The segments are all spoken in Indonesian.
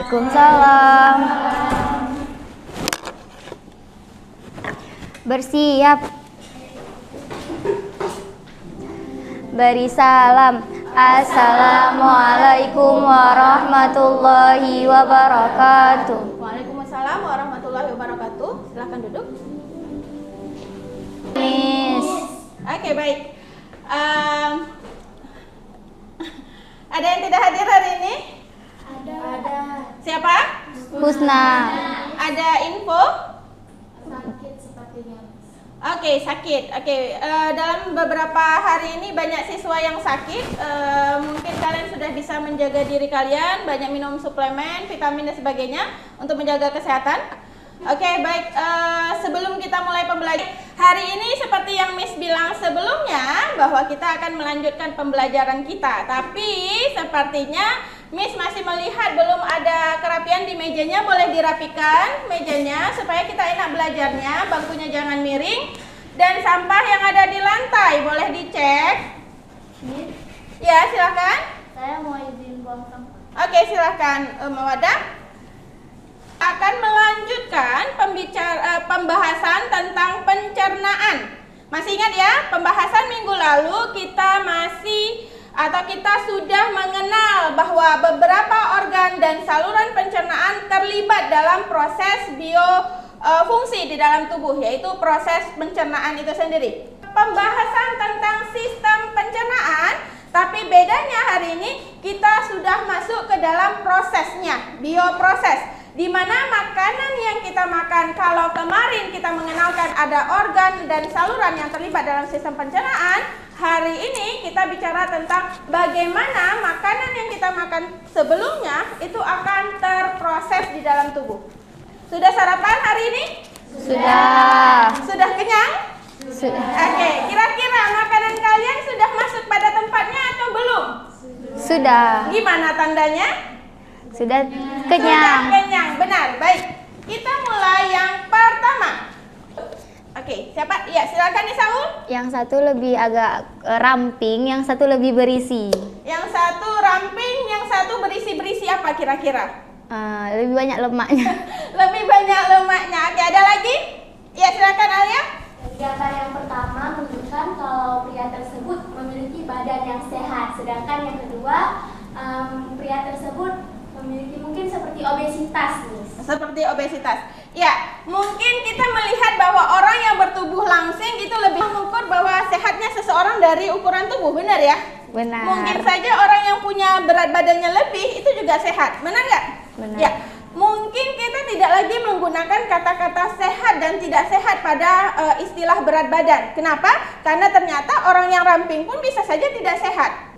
Waalaikumsalam. Bersiap. Beri salam. Assalamualaikum warahmatullahi wabarakatuh. Waalaikumsalam warahmatullahi wabarakatuh. Silahkan duduk. Miss. Oke, baik. Ada yang tidak hadir hari ini? Ada. Siapa? Husna. Ada info? Sakit sepertinya. Oke, sakit. Oke, dalam beberapa hari ini banyak siswa yang sakit. Mungkin kalian sudah bisa menjaga diri kalian, banyak minum suplemen, vitamin dan sebagainya untuk menjaga kesehatan. Oke, baik. Sebelum kita mulai pembelajaran hari ini, seperti yang Miss bilang sebelumnya, bahwa kita akan melanjutkan pembelajaran kita. Tapi sepertinya Miss masih melihat belum ada kerapian di mejanya. Boleh dirapikan mejanya supaya kita enak belajarnya. Bangkunya jangan miring. Dan sampah yang ada di lantai boleh dicek. Ya, silakan. Saya mau izin buang sampah. Oke, silakan, Mawadah. Akan melanjutkan pembahasan tentang pencernaan. Masih ingat ya, pembahasan minggu lalu kita sudah mengenal bahwa beberapa organ dan saluran pencernaan terlibat dalam proses biofungsi di dalam tubuh, yaitu proses pencernaan itu sendiri. Pembahasan tentang sistem pencernaan, tapi bedanya hari ini kita sudah masuk ke dalam prosesnya, bioproses. Di mana makanan yang kita makan, kalau kemarin kita mengenalkan ada organ dan saluran yang terlibat dalam sistem pencernaan, hari ini kita bicara tentang bagaimana makanan yang kita makan sebelumnya itu akan terproses di dalam tubuh. Sudah sarapan hari ini? Sudah. Sudah kenyang? Sudah. Oke, kira-kira makanan kalian sudah masuk pada tempatnya atau belum? Sudah. Gimana tandanya? Sudah Sudah kenyang. kenyang, benar. Baik, kita mulai yang pertama. Oke, siapa? Ya, silakan nih Saul. Yang satu lebih agak ramping, yang satu lebih berisi. Yang satu ramping, yang satu berisi-berisi apa kira-kira? Lebih banyak lemaknya. Lebih banyak lemaknya. Oke, ada lagi? Ya, silakan Alia. Gambar yang pertama menunjukkan kalau pria tersebut memiliki badan yang sehat, sedangkan yang kedua pria tersebut memiliki mungkin seperti obesitas nih. Seperti obesitas. Ya, mungkin kita melihat bahwa orang yang bertubuh langsing itu lebih mengukur bahwa sehatnya seseorang dari ukuran tubuh, benar ya? Benar. Mungkin saja orang yang punya berat badannya lebih itu juga sehat, benar nggak? Benar. Ya, mungkin kita tidak lagi menggunakan kata-kata sehat dan tidak sehat pada istilah berat badan. Kenapa? Karena ternyata orang yang ramping pun bisa saja tidak sehat.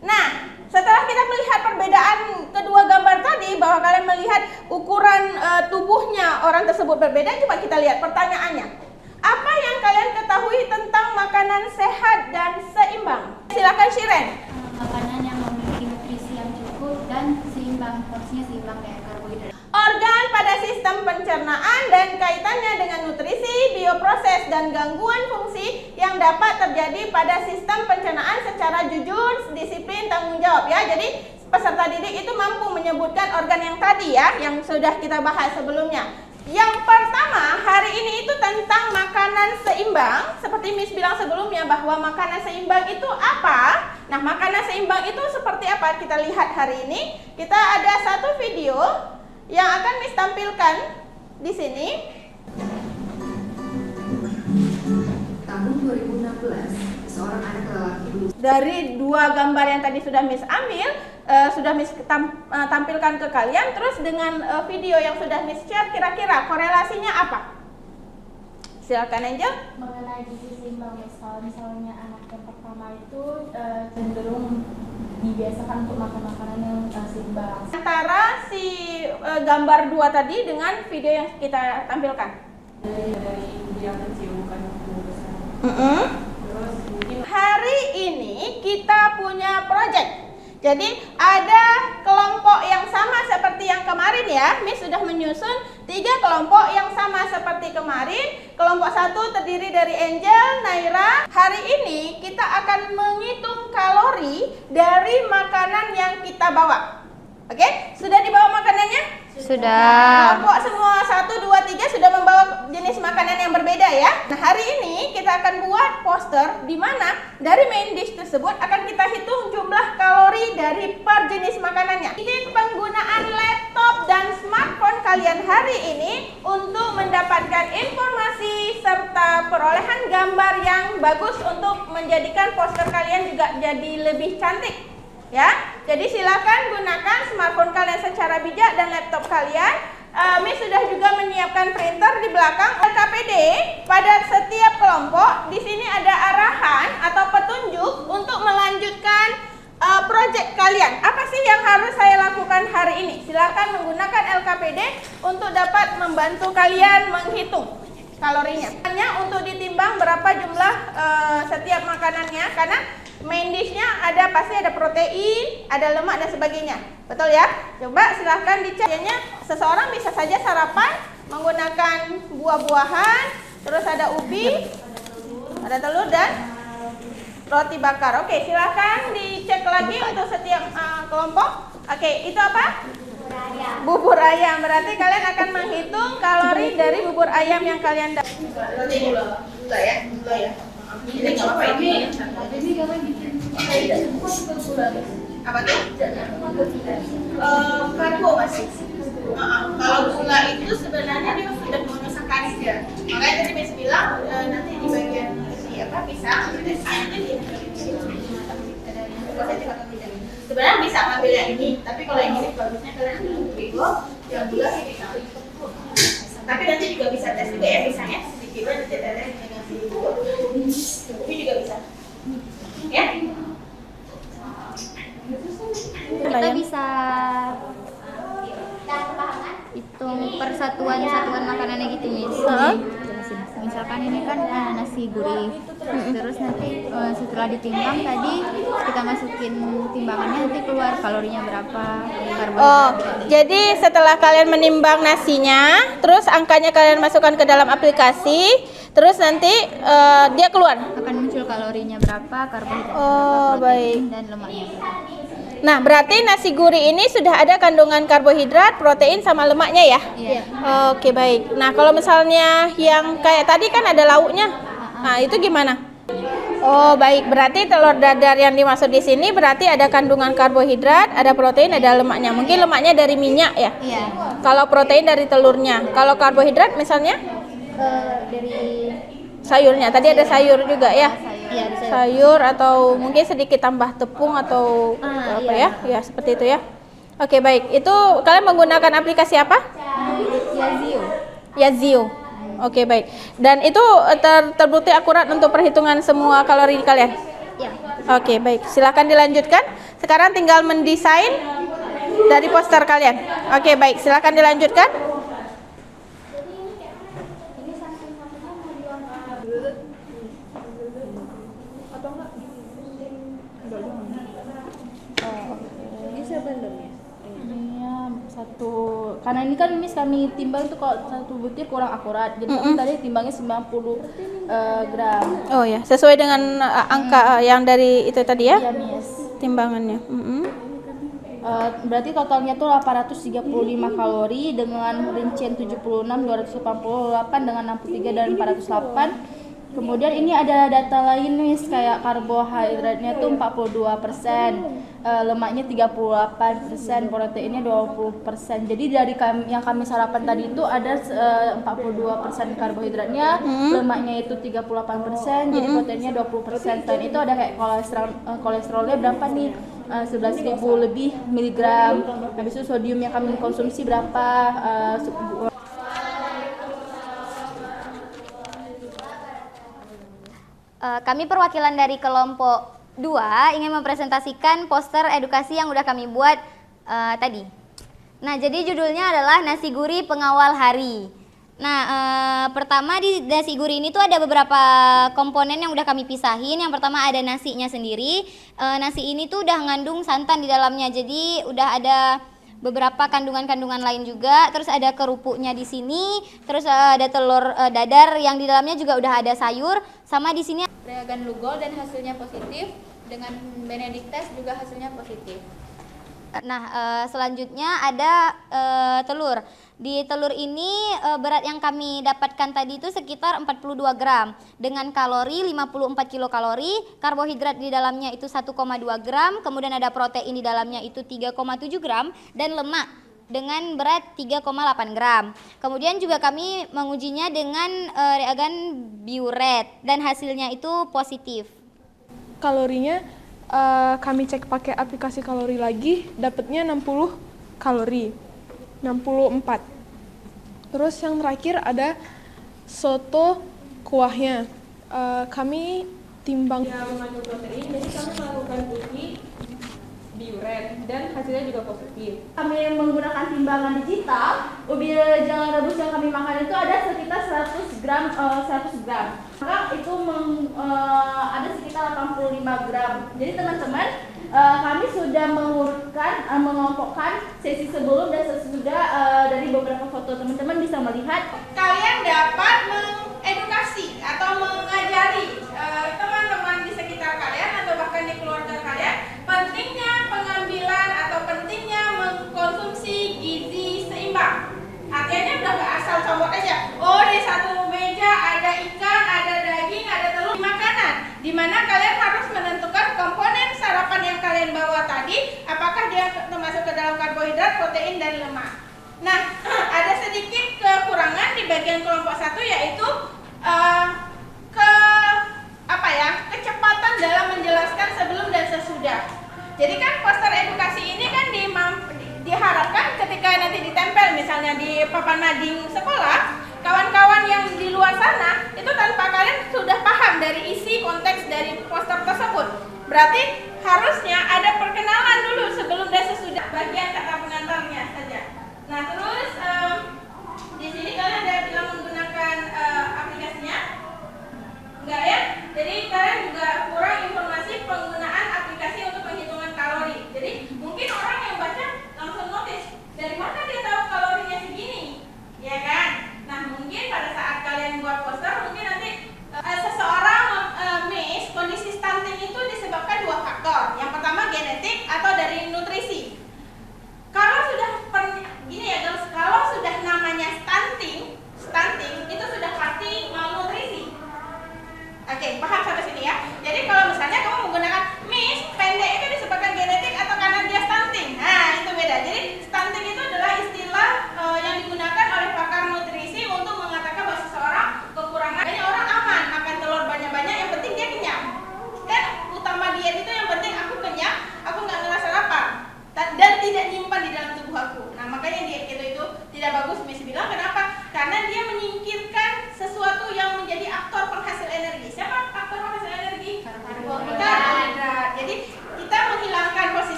Nah, setelah kita melihat perbedaan kedua gambar tadi, bahwa kalian melihat ukuran tubuhnya orang tersebut berbeda, coba kita lihat pertanyaannya. Apa yang kalian ketahui tentang makanan sehat dan seimbang? Silakan Shiren. Makanan yang memiliki nutrisi yang cukup dan seimbang, porsinya seimbang kayak karbohidrat. Organ pada sistem pencernaan dan kaitannya dengan nutrisi, bioproses, dan gangguan fungsi yang dapat terjadi pada sistem pencernaan secara jujur, disiplin, tanggung jawab ya. Jadi peserta didik itu mampu menyebutkan organ yang tadi ya, yang sudah kita bahas sebelumnya. Yang pertama hari ini itu tentang makanan seimbang. Seperti Miss bilang sebelumnya bahwa makanan seimbang itu apa? Nah, makanan seimbang itu seperti apa? Kita lihat hari ini. Kita ada satu video yang akan Miss tampilkan di sini. Tahun 2016, seorang anak lelaki Dari dua gambar yang tadi sudah Miss ambil, sudah Miss tampilkan ke kalian, terus dengan video yang sudah Miss share, kira-kira korelasinya apa? Silakan Angel. Mengenai gizi seimbang, misalnya anak yang pertama itu cenderung dibiasakan untuk makan makanan yang seimbang. Antara si gambar dua tadi dengan video yang kita tampilkan. dari yang kecil bukan yang besar. Terus mungkin Hari ini kita punya project. Jadi ada kelompok yang sama seperti yang kemarin ya. Miss sudah menyusun 3 kelompok yang sama seperti kemarin. Kelompok 1 terdiri dari Angel, Naira. Hari ini kita akan menghitung kalori dari makanan yang kita bawa. Oke, sudah dibawa makanannya? Sudah. Kelompok semua 1, 2, 3 sudah membawa jenis makanan yang berbeda ya. Nah, hari ini kita akan buat poster di mana dari main dish tersebut akan kita hitung jumlah kalori dari per jenis makanannya. Ini penggunaan laptop dan smartphone kalian hari ini untuk mendapatkan informasi serta perolehan gambar yang bagus untuk menjadikan poster kalian juga jadi lebih cantik. Ya, jadi silakan gunakan smartphone kalian secara bijak dan laptop kalian. Miss sudah juga menyiapkan printer di belakang. LKPD pada setiap kelompok di sini ada arahan atau petunjuk untuk melanjutkan proyek kalian. Apa sih yang harus saya lakukan hari ini? Silakan menggunakan LKPD untuk dapat membantu kalian menghitung kalorinya. Hanya untuk ditimbang berapa jumlah setiap makanannya, karena main dish-nya pasti ada protein, ada lemak dan sebagainya. Betul ya? Coba silahkan dicek. Seseorang bisa saja sarapan menggunakan buah-buahan, terus ada ubi, ada telur dan roti bakar. Oke, silahkan dicek lagi untuk setiap kelompok. Oke, itu apa? Bubur ayam. Berarti kalian akan menghitung kalori dari bubur ayam yang kalian dapat. Gula ya. Ini nggak apa-apa ini. Apa tuh? Karbo masih. Kalau gula itu sebenarnya dia sudah mengandung sakaris ya. Makanya tadi Miss bilang nanti di bagian pisang ayamnya sebenarnya bisa ngambil yang ini, tapi kalau yang ini bagusnya kalian ambil bego, yang gula sih bisa. Tapi nanti juga bisa tes juga ya pisangnya sedikit nanti ada yang ngasih ubi juga bisa. Ya? Kita bisa hitung persatuan-satuan makanannya gitu, Miss. Misalkan ini kan nasi gurih, terus nanti setelah ditimbang tadi kita masukin timbangannya, nanti keluar kalorinya berapa, karbohidratnya. Jadi setelah kalian menimbang nasinya, terus angkanya kalian masukkan ke dalam aplikasi, terus nanti dia keluar. Akan muncul kalorinya berapa, karbohidratnya berapa, baik. protein dan lemaknya berapa. Nah, berarti nasi gurih ini sudah ada kandungan karbohidrat, protein sama lemaknya ya? Iya. Oke, baik. Nah, kalau misalnya yang kayak tadi kan ada lauknya. Nah, itu gimana? Oh, baik. Berarti telur dadar yang dimaksud di sini berarti ada kandungan karbohidrat, ada protein, ada lemaknya. Mungkin lemaknya dari minyak ya? Iya. Kalau protein dari telurnya. Kalau karbohidrat misalnya? Dari Sayurnya. Tadi ada sayur juga ya? Iya, ada Sayur atau mungkin sedikit tambah tepung atau apa ya? Ya, seperti itu ya. Oke, baik. Itu kalian menggunakan aplikasi apa? Yazio. Oke, baik. Dan itu terbukti akurat untuk perhitungan semua kalori kalian? Iya. Oke, baik. Silakan dilanjutkan. Sekarang tinggal mendesain dari poster kalian. Oke, baik. Silakan dilanjutkan. Satu, karena ini kan Miss kami timbang tuh kalau satu butir kurang akurat, jadi kami tadi timbangnya 90 gram. Oh ya, sesuai dengan angka yang dari itu tadi ya? Iya, Miss. Timbangannya. Berarti totalnya tuh 835 kalori dengan rincian 76, 288 dengan 63 dan 408. Kemudian ini ada data lain Miss, kayak karbohidratnya tuh 42%, lemaknya 38%, proteinnya 20%. Jadi dari yang kami sarapan tadi itu ada 42% karbohidratnya, lemaknya itu 38%, jadi proteinnya 20%. Selain itu ada kayak kolesterolnya berapa nih? 11.000 lebih miligram. Habis itu sodium yang kami konsumsi berapa? Kami perwakilan dari kelompok 2 ingin mempresentasikan poster edukasi yang udah kami buat tadi. Nah, jadi judulnya adalah Nasi Gurih Pengawal Hari. Nah, pertama di nasi gurih ini tuh ada beberapa komponen yang udah kami pisahin. Yang pertama ada nasinya sendiri. Nasi ini tuh udah ngandung santan di dalamnya, jadi udah ada beberapa kandungan-kandungan lain juga. Terus ada kerupuknya di sini. Terus ada telur dadar yang di dalamnya juga udah ada sayur. Sama di sini reagen Lugol dan hasilnya positif. Dengan Benedictes juga hasilnya positif. Nah, selanjutnya ada telur. Di telur ini berat yang kami dapatkan tadi itu sekitar 42 gram dengan kalori 54 kilokalori, karbohidrat di dalamnya itu 1,2 gram, kemudian ada protein di dalamnya itu 3,7 gram dan lemak dengan berat 3,8 gram. Kemudian juga kami mengujinya dengan reagen biuret dan hasilnya itu positif. Kalorinya kami cek pakai aplikasi kalori lagi, dapatnya 60 kalori, 64. Terus yang terakhir ada soto kuahnya. Kami timbang yang mengandung protein, jadi kami melakukan uji biuret dan hasilnya juga positif. Kami menggunakan timbangan digital, ubi jalan rebus yang kami makan itu ada sekitar 100 gram. Maka itu ada sekitar 85 gram. Jadi teman-teman, kami sudah mengurutkan, mengelompokkan sesi sebelum dan sesudah dari beberapa foto. Teman-teman bisa melihat. Kalian dapat mengedukasi atau mengajari teman-teman di sekitar kalian atau bahkan di keluarga kalian pentingnya pengambilan atau pentingnya mengkonsumsi gizi seimbang. Artinya udah gak asal comot aja. Oh, di satu meja ada ikan, ada daging, ada telur, makanan. Dimana kalian harus menentukan komponen sarapan yang kalian bawa tadi, apakah dia termasuk ke dalam karbohidrat, protein, dan lemak. Nah, ada sedikit kekurangan di bagian kelompok 1, yaitu kecepatan dalam menjelaskan sebelum dan sesudah. Jadi kan poster edukasi ini kan diharapkan ketika nanti ditempel misalnya di papan mading sekolah, kawan-kawan yang di luar sana itu tanpa kalian sudah paham dari isi konteks dari poster tersebut. Berarti harusnya ada perkenalan dulu sebelum dan sesudah, bagian kata pengantarnya saja. Nah, terus di sini kalian ada bilang menggunakan aplikasinya? Enggak ya? Jadi kalian juga kurang informasi